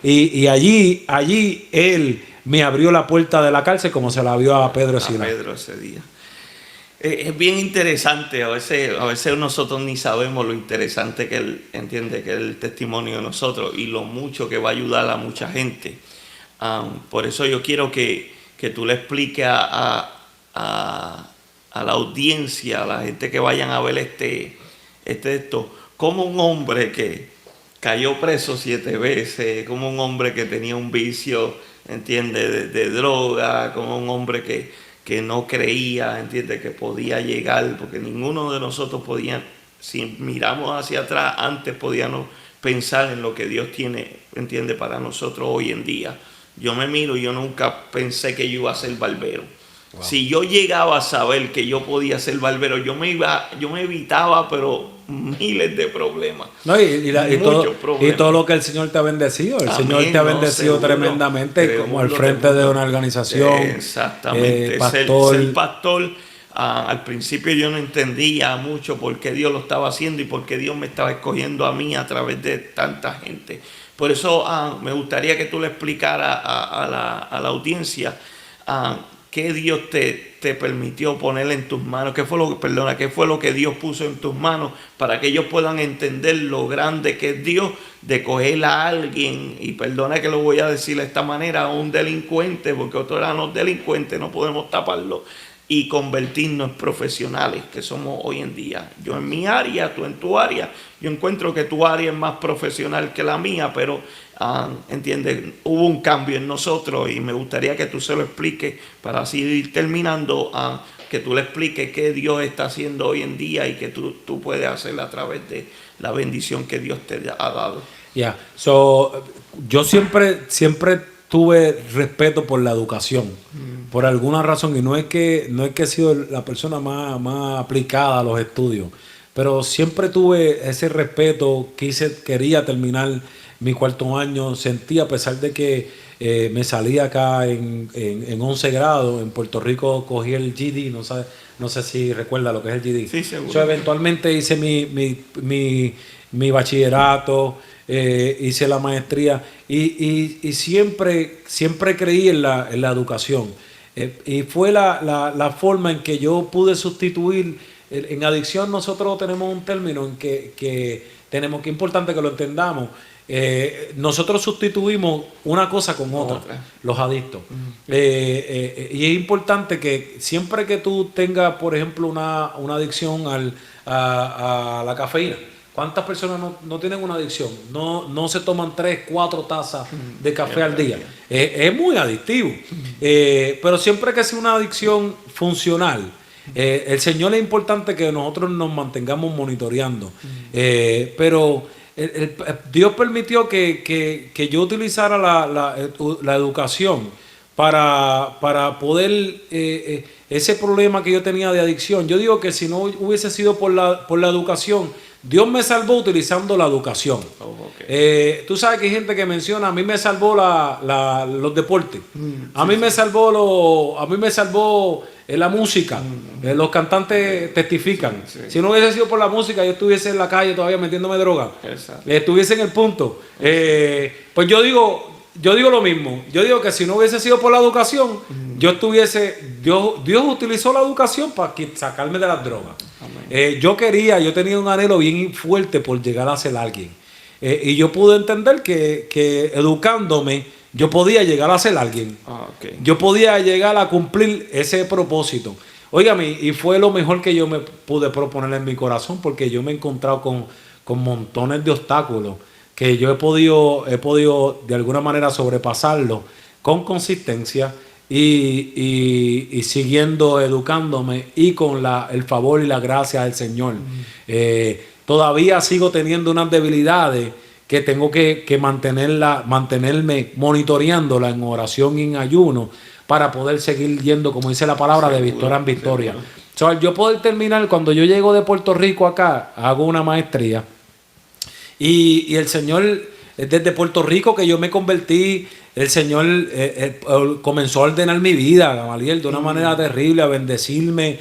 Y allí Él me abrió la puerta de la cárcel como se la abrió a Pedro ese día. Es bien interesante, a veces nosotros ni sabemos lo interesante que él entiende, que es el testimonio de nosotros y lo mucho que va a ayudar a mucha gente. Por eso yo quiero que tú le expliques a la audiencia, a la gente que vayan a ver esto, como un hombre que cayó preso 7 veces, como un hombre que tenía un vicio, entiende, de droga, como un hombre que no creía, entiende, que podía llegar, porque ninguno de nosotros podía, si miramos hacia atrás, antes podíamos pensar en lo que Dios tiene, entiende, para nosotros hoy en día. Yo me miro y yo nunca pensé que yo iba a ser barbero. Wow. Si yo llegaba a saber que yo podía ser barbero, yo me evitaba, pero miles de problemas. No, y todo lo que el Señor te ha bendecido. El Señor te ha bendecido tremendamente, como al frente de una organización. Exactamente. Ser pastor, al principio yo no entendía mucho por qué Dios lo estaba haciendo y por qué Dios me estaba escogiendo a mí a través de tanta gente. Por eso me gustaría que tú le explicaras a la audiencia qué Dios te permitió poner en tus manos, qué fue lo que Dios puso en tus manos para que ellos puedan entender lo grande que es Dios de coger a alguien, y perdona que lo voy a decir de esta manera, a un delincuente, porque otros eran los delincuentes, no podemos taparlo, y convertirnos en profesionales que somos hoy en día. Yo en mi área, tú en tu área. Yo encuentro que tu área es más profesional que la mía, pero ¿entiendes? Hubo un cambio en nosotros y me gustaría que tú se lo expliques para así ir terminando, que tú le expliques qué Dios está haciendo hoy en día y que tú puedes hacer a través de la bendición que Dios te ha dado. Yo siempre tuve respeto por la educación, por alguna razón, y no es que he sido la persona más aplicada a los estudios, pero siempre tuve ese respeto, quería terminar mi 4º año, sentí, a pesar de que me salí acá en 11 grados, en Puerto Rico cogí el GED, no sé si recuerda lo que es el GED. Sí, seguro. Yo eventualmente hice mi bachillerato, hice la maestría y siempre creí en la educación. Y fue la forma en que yo pude sustituir. En adicción nosotros tenemos un término en que tenemos, que es importante que lo entendamos. Nosotros sustituimos una cosa con otra. Los adictos. Y es importante que siempre que tú tengas, por ejemplo, una adicción a la cafeína, ¿cuántas personas no tienen una adicción? No se toman 3, 4 tazas de café al día. Es muy adictivo. Pero siempre que sea una adicción funcional, el Señor es importante que nosotros nos mantengamos monitoreando. Pero Dios permitió que yo utilizara la educación para poder ese problema que yo tenía de adicción. Yo digo que si no hubiese sido por la educación, Dios me salvó utilizando la educación. Tú sabes que hay gente que menciona, a mí me salvó los deportes, a mí me salvó la música, los cantantes testifican. Si no hubiese sido por la música, yo estuviese en la calle todavía metiéndome droga. Estuviese en el punto. Pues yo digo lo mismo. Yo digo que si no hubiese sido por la educación, Dios utilizó la educación para sacarme de las drogas. Yo tenía un anhelo bien fuerte por llegar a ser alguien. Y yo pude entender que educándome, yo podía llegar a ser alguien. Yo podía llegar a cumplir ese propósito. Óigame, y fue lo mejor que yo me pude proponer en mi corazón, porque yo me he encontrado con montones de obstáculos que yo he podido de alguna manera sobrepasarlo con consistencia y siguiendo educándome y con el favor y la gracia del Señor. Todavía sigo teniendo unas debilidades que tengo que mantenerme monitoreándola en oración y en ayuno para poder seguir yendo, como dice la palabra, de victoria en victoria. So, al yo poder terminar, cuando yo llego de Puerto Rico acá, hago una maestría y el Señor, desde Puerto Rico que yo me convertí, el Señor comenzó a ordenar mi vida, Gamaliel, de una manera terrible, a bendecirme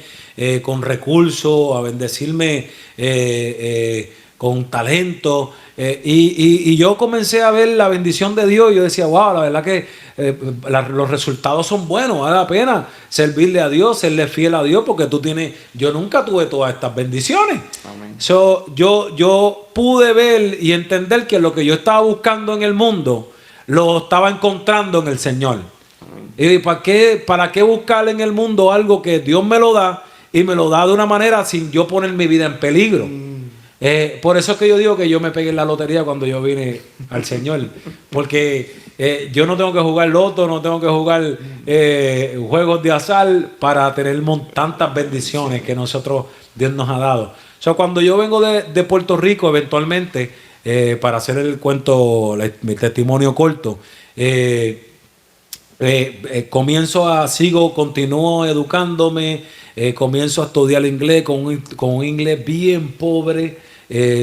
con recursos, a bendecirme con talento. Y yo comencé a ver la bendición de Dios y yo decía, wow, la verdad que los resultados son buenos, vale la pena servirle a Dios, serle fiel a Dios, porque yo nunca tuve todas estas bendiciones. Amén. So, yo pude ver y entender que lo que yo estaba buscando en el mundo lo estaba encontrando en el Señor. ¿Y para qué buscar en el mundo algo que Dios me lo da y me lo da de una manera sin yo poner mi vida en peligro? Por eso es que yo digo que yo me pegué en la lotería cuando yo vine al Señor, porque yo no tengo que jugar loto, no tengo que jugar juegos de azar para tener tantas bendiciones que Dios nos ha dado. O sea, cuando yo vengo de Puerto Rico, eventualmente, para hacer el cuento, mi testimonio corto, continúo educándome, comienzo a estudiar inglés con un inglés bien pobre.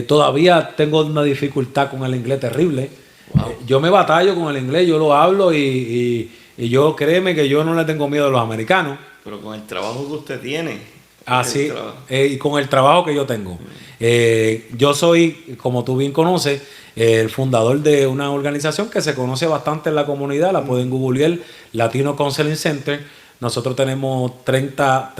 Todavía tengo una dificultad con el inglés terrible. Wow. Yo me batallo con el inglés, yo lo hablo y yo, créeme que yo no le tengo miedo a los americanos. Pero con el trabajo que usted tiene. Así, y con el trabajo que yo tengo. Yo soy, como tú bien conoces, el fundador de una organización que se conoce bastante en la comunidad, la pueden googlear, Latino Counseling Center. Nosotros tenemos 30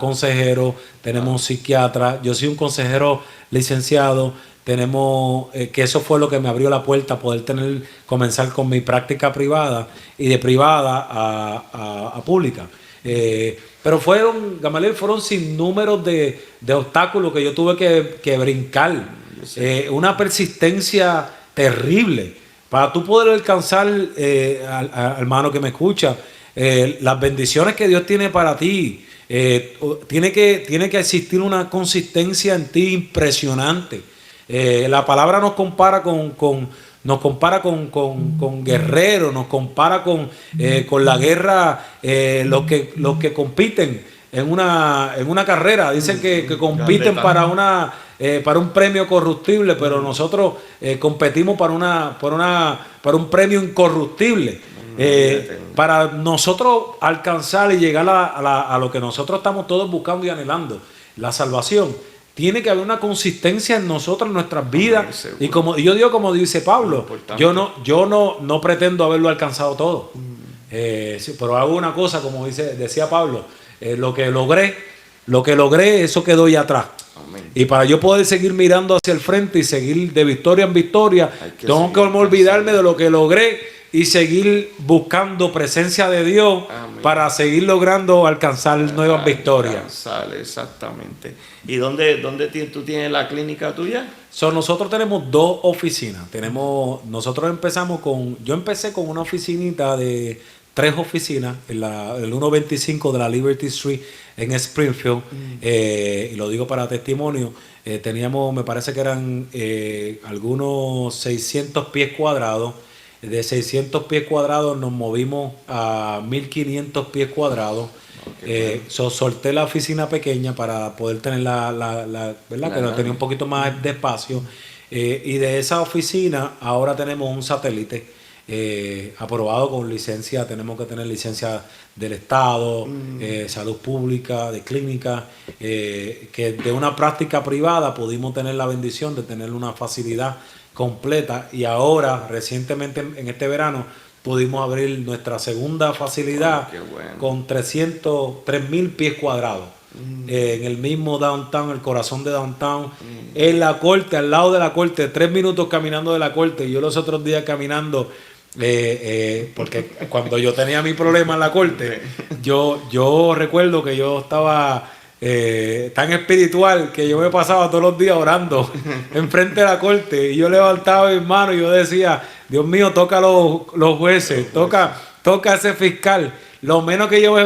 consejeros, tenemos psiquiatras, yo soy un consejero licenciado, tenemos que eso fue lo que me abrió la puerta a poder comenzar con mi práctica privada y de privada a pública. Pero Gamaliel, fueron sin números de obstáculos que yo tuve que brincar. Una persistencia terrible para tú poder alcanzar, hermano que me escucha, las bendiciones que Dios tiene para ti. Tiene que existir una consistencia en ti impresionante. La palabra nos compara con guerreros, nos compara con la guerra, los que compiten en una carrera. Dicen que compiten para un premio corruptible, pero nosotros competimos para un premio incorruptible. Para nosotros alcanzar y llegar a lo que nosotros estamos todos buscando y anhelando, la salvación, tiene que haber una consistencia en nosotros, en nuestras vidas. Y como yo digo, como dice Pablo, yo no pretendo haberlo alcanzado todo. Sí, pero hago una cosa, como decía Pablo, lo que logré, eso quedó ya atrás. Amén. Y para yo poder seguir mirando hacia el frente y seguir de victoria en victoria, tengo que olvidarme de lo que logré y seguir buscando presencia de Dios. Amén. Para seguir logrando alcanzar nuevas victorias. Exactamente. ¿Y dónde tú tienes la clínica tuya? Nosotros tenemos 2 oficinas. Nosotros yo empecé con una oficinita de 3 oficinas, el 125 de la Liberty Street en Springfield. Y lo digo para testimonio. Teníamos, me parece que eran algunos 600 pies cuadrados. De 600 pies cuadrados nos movimos a 1500 pies cuadrados. Solté la oficina pequeña para poder tener ¿verdad? Que no tenía un poquito más de espacio. Y de esa oficina ahora tenemos un satélite aprobado con licencia. Tenemos que tener licencia del Estado, salud pública, de clínica, que de una práctica privada pudimos tener la bendición de tener una facilidad completa, y ahora recientemente en este verano pudimos abrir nuestra segunda facilidad con 3.000 pies cuadrados en el mismo downtown, el corazón de downtown, en la corte, al lado de la corte, 3 minutos caminando de la corte. Yo los otros días caminando, porque cuando yo tenía mi problema en la corte, yo recuerdo que yo estaba tan espiritual que yo me pasaba todos los días orando enfrente de la corte, y yo levantaba mis manos y yo decía, Dios mío, toca los jueces, toca a ese fiscal. Lo menos que yo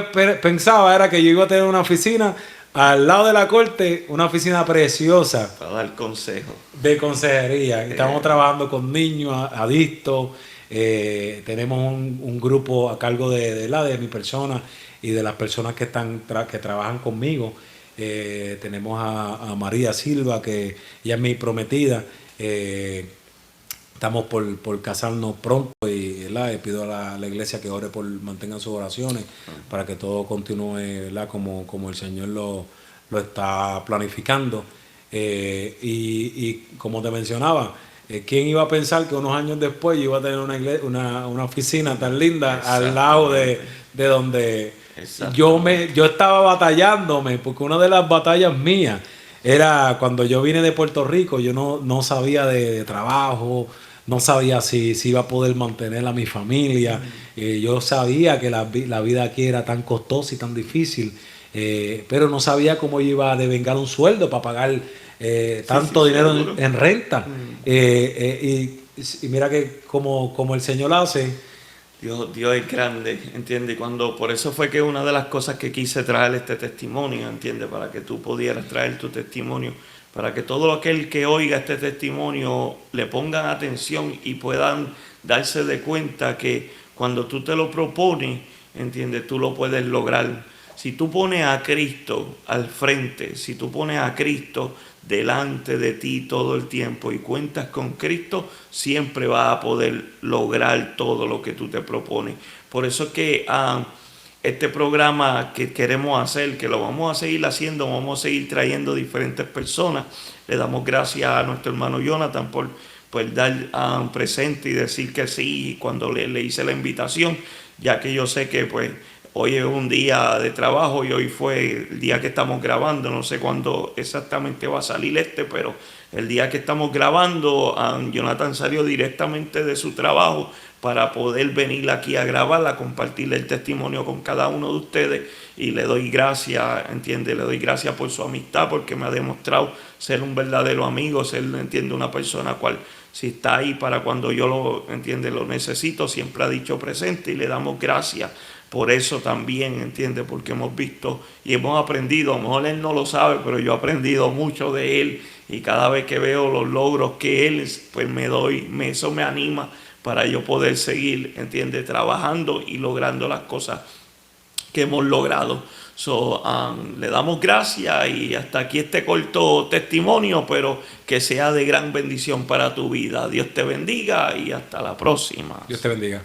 pensaba era que yo iba a tener una oficina al lado de la corte, una oficina preciosa Para dar consejo. de consejería. Estamos trabajando con niños adictos. Tenemos un grupo a cargo de mi persona y de las personas que que trabajan conmigo. Tenemos a María Silva, que ella es mi prometida. Estamos por casarnos pronto y ¿verdad? Y pido a la iglesia que ore mantengan sus oraciones para que todo continúe, ¿verdad? Como el Señor lo está planificando. Y como te mencionaba, ¿quién iba a pensar que unos años después yo iba a tener una oficina tan linda al lado de donde yo estaba batallándome? Porque una de las batallas mías era cuando yo vine de Puerto Rico, yo no sabía de trabajo, no sabía si iba a poder mantener a mi familia. Yo sabía que la vida aquí era tan costosa y tan difícil, pero no sabía cómo yo iba a devengar un sueldo para pagar tanto dinero en renta. Y mira que como el Señor hace. Dios es grande, ¿entiendes? Por eso fue que una de las cosas que quise traer este testimonio, ¿entiendes? Para que tú pudieras traer tu testimonio, para que todo aquel que oiga este testimonio le pongan atención y puedan darse de cuenta que cuando tú te lo propones, ¿entiendes? Tú lo puedes lograr. Si tú pones a Cristo al frente, si tú pones a Cristo delante de ti todo el tiempo y cuentas con Cristo, siempre vas a poder lograr todo lo que tú te propones. Por eso es que este programa que queremos hacer, que lo vamos a seguir haciendo, vamos a seguir trayendo diferentes personas. Le damos gracias a nuestro hermano Jonathan por dar un presente y decir que sí cuando le hice la invitación, ya que yo sé que pues hoy es un día de trabajo y hoy fue el día que estamos grabando. No sé cuándo exactamente va a salir pero el día que estamos grabando, Jonathan salió directamente de su trabajo para poder venir aquí a grabar, a compartir el testimonio con cada uno de ustedes. Y le doy gracias, ¿entiende? Le doy gracias por su amistad, porque me ha demostrado ser un verdadero amigo, ser, ¿entiende? Una persona cual, si está ahí para cuando yo lo necesito, siempre ha dicho presente, y le damos gracias por eso también, ¿entiendes? Porque hemos visto y hemos aprendido, a lo mejor él no lo sabe, pero yo he aprendido mucho de él, y cada vez que veo los logros que él, pues eso me anima para yo poder seguir, ¿entiendes? Trabajando y logrando las cosas que hemos logrado. Le damos gracias, y hasta aquí este corto testimonio, pero que sea de gran bendición para tu vida. Dios te bendiga y hasta la próxima. Dios te bendiga.